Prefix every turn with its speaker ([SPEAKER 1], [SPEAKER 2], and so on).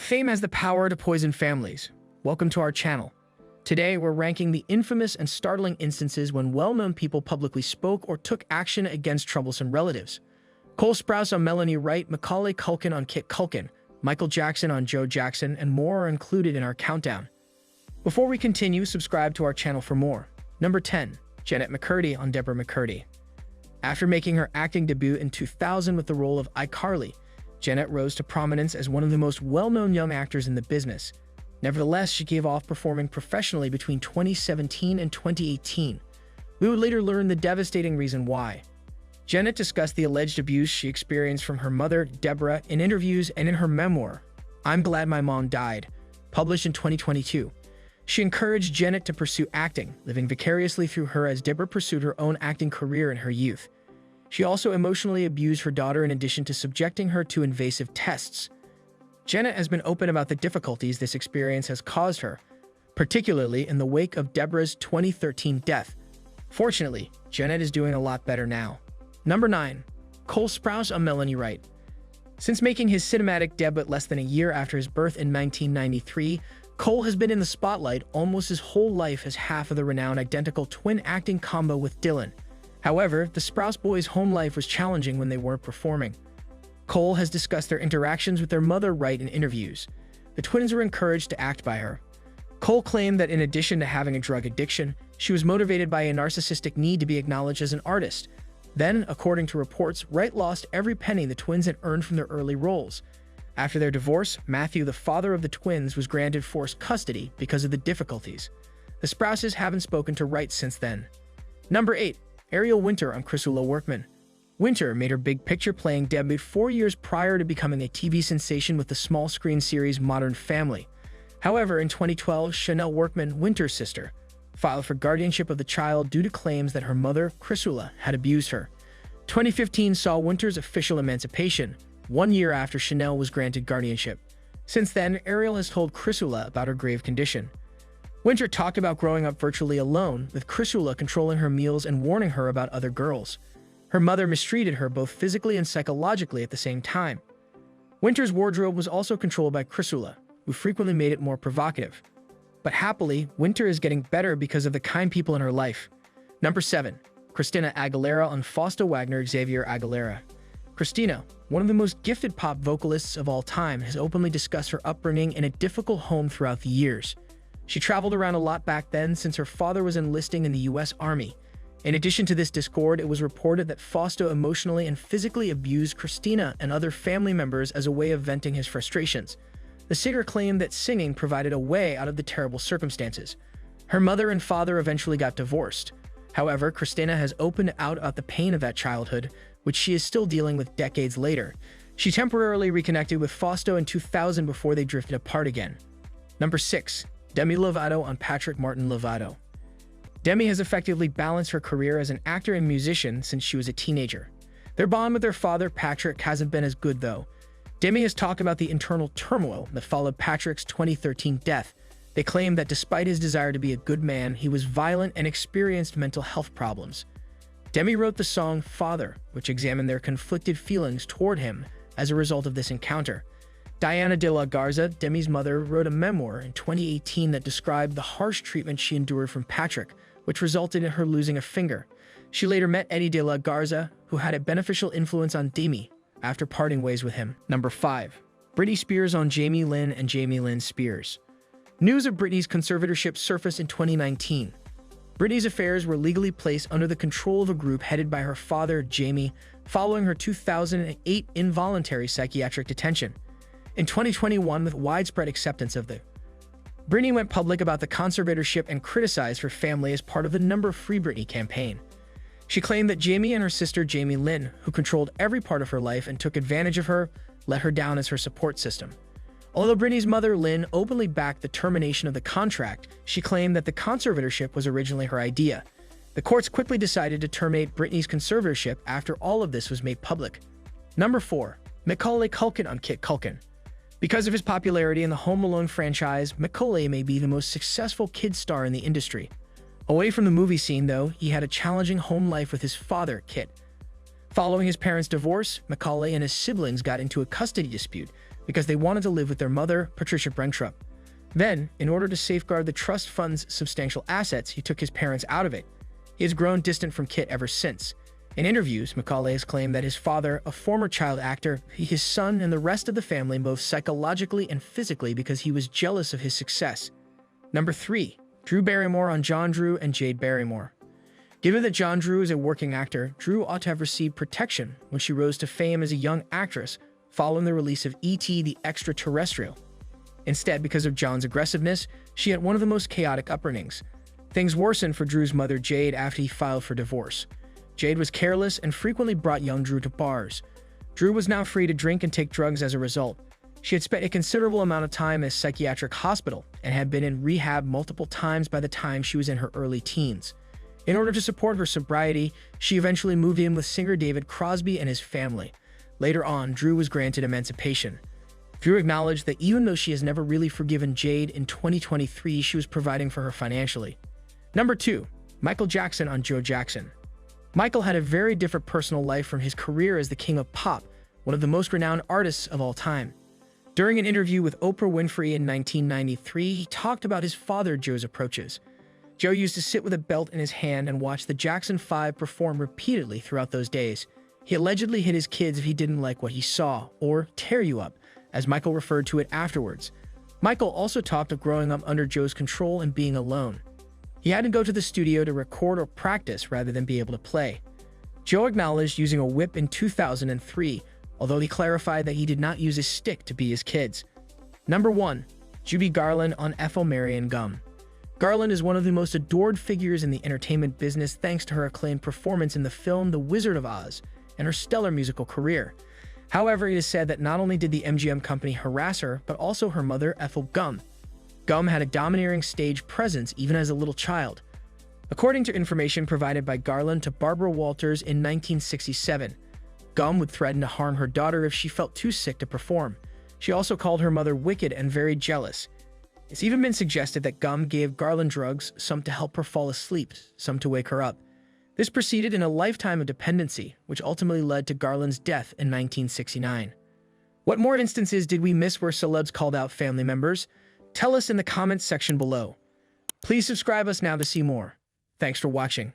[SPEAKER 1] Fame has the power to poison families. Welcome to our channel. Today, we're ranking the infamous and startling instances when well-known people publicly spoke or took action against troublesome relatives. Cole Sprouse on Melanie Wright, Macaulay Culkin on Kit Culkin, Michael Jackson on Joe Jackson, and more are included in our countdown. Before we continue, subscribe to our channel for more. Number 10. Jennette McCurdy on Deborah McCurdy. After making her acting debut in 2000 with the role of iCarly, Jennette rose to prominence as one of the most well-known young actors in the business. Nevertheless, she gave off performing professionally between 2017 and 2018. We would later learn the devastating reason why. Jennette discussed the alleged abuse she experienced from her mother, Deborah, in interviews and in her memoir, I'm Glad My Mom Died, published in 2022. She encouraged Jennette to pursue acting, living vicariously through her as Deborah pursued her own acting career in her youth. She also emotionally abused her daughter in addition to subjecting her to invasive tests. Jennette has been open about the difficulties this experience has caused her, particularly in the wake of Deborah's 2013 death. Fortunately, Jennette is doing a lot better now. Number 9. Cole Sprouse on Melanie Wright. Since making his cinematic debut less than a year after his birth in 1993, Cole has been in the spotlight almost his whole life as half of the renowned identical twin acting combo with Dylan. However, the Sprouse boys' home life was challenging when they weren't performing. Cole has discussed their interactions with their mother Wright in interviews. The twins were encouraged to act by her. Cole claimed that in addition to having a drug addiction, she was motivated by a narcissistic need to be acknowledged as an artist. Then, according to reports, Wright lost every penny the twins had earned from their early roles. After their divorce, Matthew, the father of the twins, was granted forced custody because of the difficulties. The Sprouses haven't spoken to Wright since then. Number 8. Ariel Winter on Chrisula Workman. Winter made her big picture playing debut 4 years prior to becoming a TV sensation with the small screen series Modern Family. However, in 2012, Chanel Workman, Winter's sister, filed for guardianship of the child due to claims that her mother, Chrisula, had abused her. 2015 saw Winter's official emancipation, 1 year after Chanel was granted guardianship. Since then, Ariel has told Chrisula about her grave condition. Winter talked about growing up virtually alone, with Chrisula controlling her meals and warning her about other girls. Her mother mistreated her both physically and psychologically at the same time. Winter's wardrobe was also controlled by Chrisula, who frequently made it more provocative. But happily, Winter is getting better because of the kind people in her life. Number 7. Christina Aguilera on Fausto Wagner Xavier Aguilera. Christina, one of the most gifted pop vocalists of all time, has openly discussed her upbringing in a difficult home throughout the years. She traveled around a lot back then since her father was enlisting in the U.S. Army. In addition to this discord, it was reported that Fausto emotionally and physically abused Christina and other family members as a way of venting his frustrations. The singer claimed that singing provided a way out of the terrible circumstances. Her mother and father eventually got divorced. However, Christina has opened out about the pain of that childhood, which she is still dealing with decades later. She temporarily reconnected with Fausto in 2000 before they drifted apart again. Number 6. Demi Lovato on Patrick Martin Lovato. Demi has effectively balanced her career as an actor and musician since she was a teenager. Their bond with their father, Patrick, hasn't been as good though. Demi has talked about the internal turmoil that followed Patrick's 2013 death. They claim that despite his desire to be a good man, he was violent and experienced mental health problems. Demi wrote the song Father, which examined their conflicted feelings toward him as a result of this encounter. Diana de la Garza, Demi's mother, wrote a memoir in 2018 that described the harsh treatment she endured from Patrick, which resulted in her losing a finger. She later met Eddie de la Garza, who had a beneficial influence on Demi after parting ways with him. Number 5. Britney Spears on Jamie Lynn and Jamie Lynn Spears. News of Britney's conservatorship surfaced in 2019. Britney's affairs were legally placed under the control of a group headed by her father, Jamie, following her 2008 involuntary psychiatric detention. In 2021, with widespread acceptance of Britney went public about the conservatorship and criticized her family as part of the Number Free Britney campaign. She claimed that Jamie and her sister Jamie Lynn, who controlled every part of her life and took advantage of her, let her down as her support system. Although Britney's mother Lynn openly backed the termination of the contract, she claimed that the conservatorship was originally her idea. The courts quickly decided to terminate Britney's conservatorship after all of this was made public. Number 4. Macaulay Culkin on Kit Culkin. Because of his popularity in the Home Alone franchise, Macaulay may be the most successful kid star in the industry. Away from the movie scene, though, he had a challenging home life with his father, Kit. Following his parents' divorce, Macaulay and his siblings got into a custody dispute, because they wanted to live with their mother, Patricia Brentrup. Then, in order to safeguard the trust fund's substantial assets, he took his parents out of it. He has grown distant from Kit ever since. In interviews, Macaulay has claimed that his father, a former child actor, his son, and the rest of the family both psychologically and physically because he was jealous of his success. Number 3. Drew Barrymore on John Drew and Jade Barrymore. Given that John Drew is a working actor, Drew ought to have received protection when she rose to fame as a young actress following the release of E.T. the Extraterrestrial. Instead, because of John's aggressiveness, she had one of the most chaotic upbringings. Things worsened for Drew's mother, Jade, after he filed for divorce. Jade was careless and frequently brought young Drew to bars. Drew was now free to drink and take drugs as a result. She had spent a considerable amount of time in a psychiatric hospital and had been in rehab multiple times by the time she was in her early teens. In order to support her sobriety, she eventually moved in with singer David Crosby and his family. Later on, Drew was granted emancipation. Drew acknowledged that even though she has never really forgiven Jade, in 2023 she was providing for her financially. Number 2. Michael Jackson on Joe Jackson. Michael had a very different personal life from his career as the king of pop, one of the most renowned artists of all time. During an interview with Oprah Winfrey in 1993, he talked about his father Joe's approaches. Joe used to sit with a belt in his hand and watch the Jackson 5 perform repeatedly throughout those days. He allegedly hit his kids if he didn't like what he saw, or tear you up, as Michael referred to it afterwards. Michael also talked of growing up under Joe's control and being alone. He had to go to the studio to record or practice rather than be able to play. Joe acknowledged using a whip in 2003, although he clarified that he did not use a stick to beat his kids. Number 1. Judy Garland on Ethel, Mary, and Gum. Garland is one of the most adored figures in the entertainment business thanks to her acclaimed performance in the film The Wizard of Oz and her stellar musical career. However, it is said that not only did the MGM company harass her, but also her mother, Ethel Gum. Gum had a domineering stage presence even as a little child. According to information provided by Garland to Barbara Walters in 1967, Gum would threaten to harm her daughter if she felt too sick to perform. She also called her mother wicked and very jealous. It's even been suggested that Gum gave Garland drugs, some to help her fall asleep, some to wake her up. This proceeded in a lifetime of dependency, which ultimately led to Garland's death in 1969. What more instances did we miss where celebs called out family members? Tell us in the comments section below. Please subscribe us now to see more. Thanks for watching.